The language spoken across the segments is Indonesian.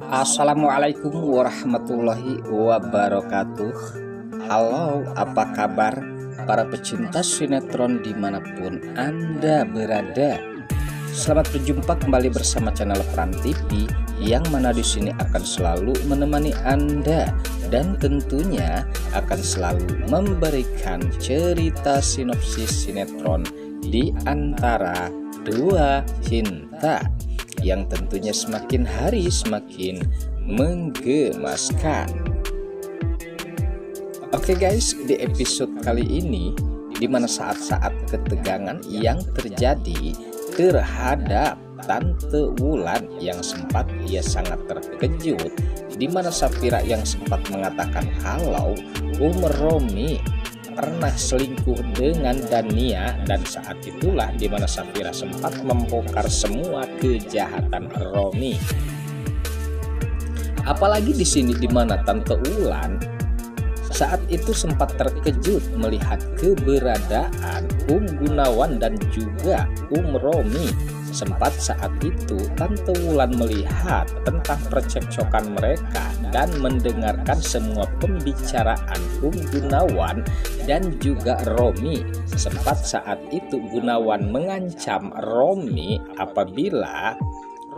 Assalamualaikum warahmatullahi wabarakatuh. Halo, apa kabar para pecinta sinetron dimanapun Anda berada? Selamat berjumpa kembali bersama channel Peran TV, yang mana di sini akan selalu menemani Anda dan tentunya akan selalu memberikan cerita sinopsis sinetron di antara dua cinta yang tentunya semakin hari semakin menggemaskan. Oke guys, di episode kali ini, di mana saat-saat ketegangan yang terjadi terhadap Tante Wulan yang sempat ia sangat terkejut, di mana Safira yang sempat mengatakan kalau Romi pernah selingkuh dengan Dania, dan saat itulah dimana Safira sempat membongkar semua kejahatan Romi. Apalagi di sini dimana Tante Wulan saat itu sempat terkejut melihat keberadaan Gunawan dan juga Romi. Sempat saat itu Tante Wulan melihat tentang percekcokan mereka dan mendengarkan semua pembicaraan Gunawan dan juga Romi. Sempat saat itu Gunawan mengancam Romi apabila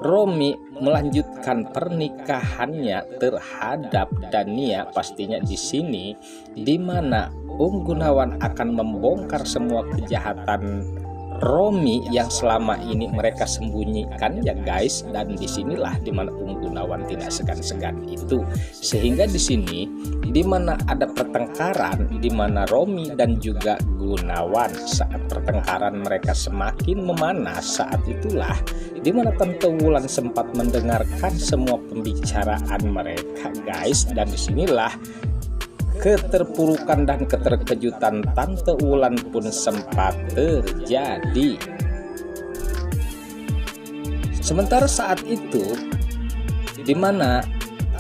Romi melanjutkan pernikahannya terhadap Dania, pastinya di sini di mana Gunawan akan membongkar semua kejahatan Romi yang selama ini mereka sembunyikan ya guys, dan disinilah dimana Gunawan tidak segan-segan itu, sehingga di sini dimana ada pertengkaran dimana Romi dan juga Gunawan. Saat pertengkaran mereka semakin memanas, saat itulah dimana Tante Wulan sempat mendengarkan semua pembicaraan mereka guys, dan disinilah keterpurukan dan keterkejutan Tante Wulan pun sempat terjadi. Sementara saat itu dimana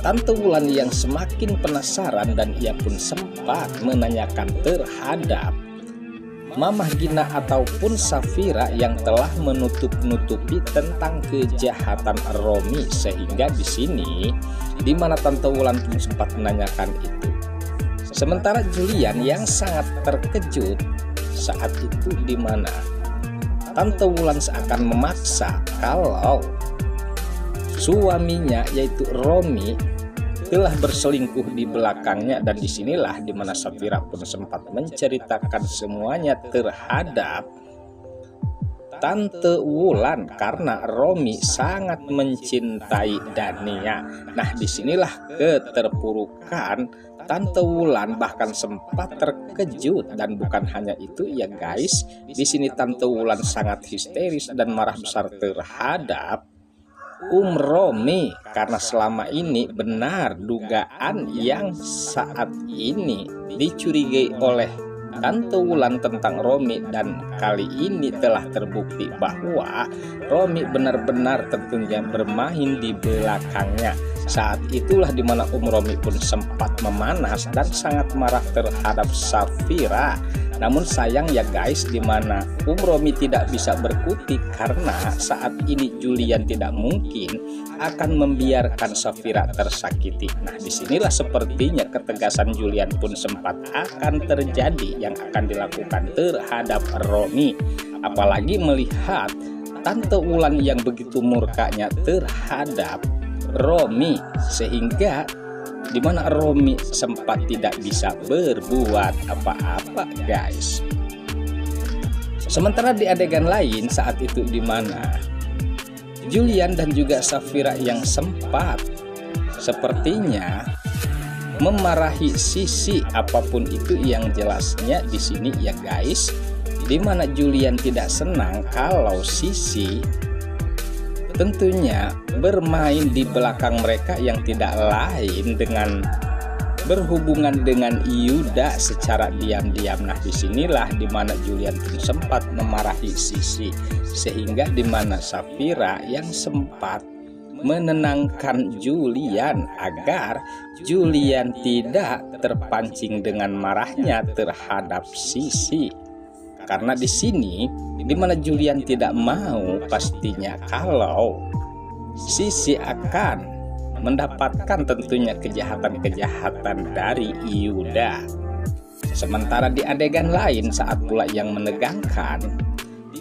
Tante Wulan yang semakin penasaran dan ia pun sempat menanyakan terhadap Mamah Gina ataupun Safira yang telah menutup-nutupi tentang kejahatan Romi, sehingga di sini dimana Tante Wulan pun sempat menanyakan itu. Sementara Julian yang sangat terkejut saat itu dimana Tante Wulan seakan memaksa kalau suaminya yaitu Romi telah berselingkuh di belakangnya, dan disinilah dimana Safira pun sempat menceritakan semuanya terhadap Tante Wulan karena Romi sangat mencintai Dania. Nah, disinilah keterpurukan Tante Wulan bahkan sempat terkejut, dan bukan hanya itu ya guys. Di sini Tante Wulan sangat histeris dan marah besar terhadap Romi karena selama ini benar dugaan yang saat ini dicurigai oleh Tante Wulan tentang Romi, dan kali ini telah terbukti bahwa Romi benar-benar tentunya bermain di belakangnya. Saat itulah dimana Romi pun sempat memanas dan sangat marah terhadap Safira. Namun sayang ya guys, dimana Romi tidak bisa berkutik karena saat ini Julian tidak mungkin akan membiarkan Safira tersakiti. Nah, disinilah sepertinya ketegasan Julian pun sempat akan terjadi yang akan dilakukan terhadap Romi. Apalagi melihat Tante Wulan yang begitu murkanya terhadap Romi, sehingga dimana Romi sempat tidak bisa berbuat apa-apa guys. Sementara di adegan lain saat itu dimana Julian dan juga Safira yang sempat sepertinya memarahi Sisi, apapun itu yang jelasnya di sini ya guys, dimana Julian tidak senang kalau Sisi tentunya bermain di belakang mereka yang tidak lain dengan berhubungan dengan Yuda secara diam-diam. Nah, disinilah dimana Julian pun sempat memarahi Sisi, sehingga dimana Safira yang sempat menenangkan Julian agar Julian tidak terpancing dengan marahnya terhadap Sisi. Karena di sini dimana Julian tidak mau pastinya kalau Sisi akan mendapatkan tentunya kejahatan-kejahatan dari Yuda. Sementara di adegan lain saat pula yang menegangkan,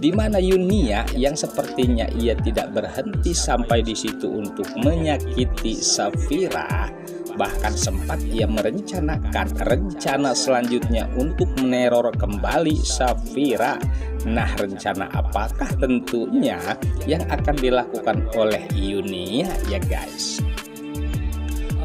di mana Yunia yang sepertinya ia tidak berhenti sampai di situ untuk menyakiti Safira, bahkan sempat ia merencanakan rencana selanjutnya untuk meneror kembali Safira. Nah, rencana apakah tentunya yang akan dilakukan oleh Yunia ya guys?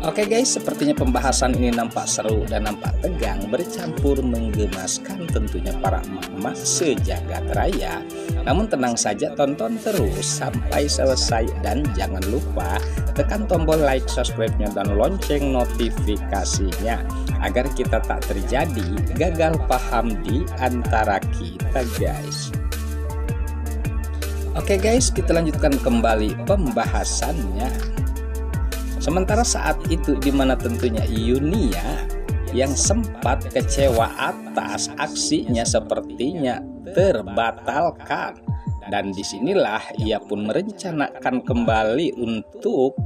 Oke guys, sepertinya pembahasan ini nampak seru dan nampak tegang, bercampur menggemaskan tentunya para emak-emak sejagat raya. Namun tenang saja, tonton terus sampai selesai dan jangan lupa tekan tombol like, subscribe-nya dan lonceng notifikasinya agar kita tak terjadi gagal paham di antara kita guys. Oke guys, kita lanjutkan kembali pembahasannya. Sementara saat itu di mana tentunya Yunia yang sempat kecewa atas aksinya sepertinya terbatalkan, dan disinilah ia pun merencanakan kembali untuk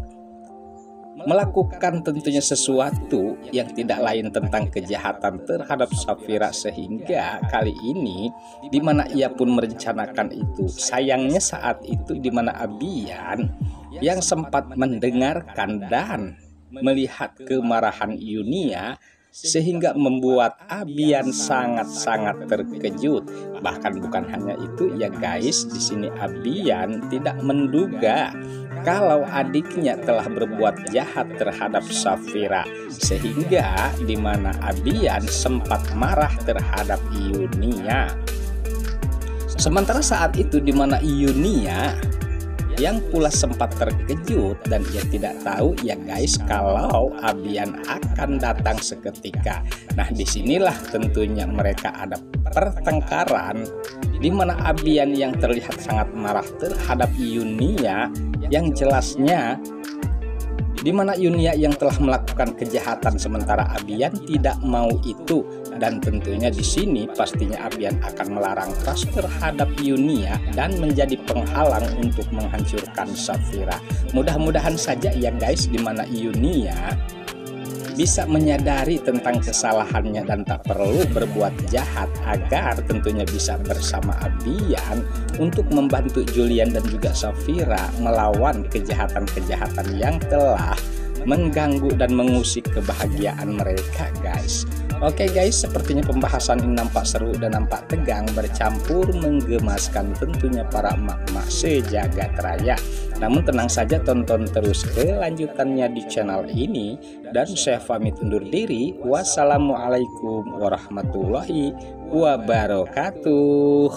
melakukan tentunya sesuatu yang tidak lain tentang kejahatan terhadap Safira, sehingga kali ini di mana ia pun merencanakan itu. Sayangnya saat itu di mana Abian yang sempat mendengarkan dan melihat kemarahan Yunia sehingga membuat Abian sangat-sangat terkejut. Bahkan bukan hanya itu ya guys, di sini Abian tidak menduga kalau adiknya telah berbuat jahat terhadap Safira, sehingga di mana Abian sempat marah terhadap Yunia. Sementara saat itu di mana Yunia yang pula sempat terkejut dan ia tidak tahu ya guys kalau Abian akan datang seketika. Nah, disinilah tentunya mereka ada pertengkaran di mana Abian yang terlihat sangat marah terhadap Yunia, yang jelasnya di mana Yunia yang telah melakukan kejahatan sementara Abian tidak mau itu, dan tentunya di sini pastinya Abian akan melarang keras terhadap Yunia dan menjadi penghalang untuk menghancurkan Safira. Mudah-mudahan saja ya guys di mana Yunia bisa menyadari tentang kesalahannya dan tak perlu berbuat jahat agar tentunya bisa bersama Abian untuk membantu Julian dan juga Safira melawan kejahatan-kejahatan yang telah mengganggu dan mengusik kebahagiaan mereka guys. Oke guys, sepertinya pembahasan ini nampak seru dan nampak tegang, bercampur menggemaskan tentunya para emak-emak sejagat raya. Namun tenang saja, tonton terus kelanjutannya di channel ini, dan saya pamit undur diri. Wassalamualaikum warahmatullahi wabarakatuh.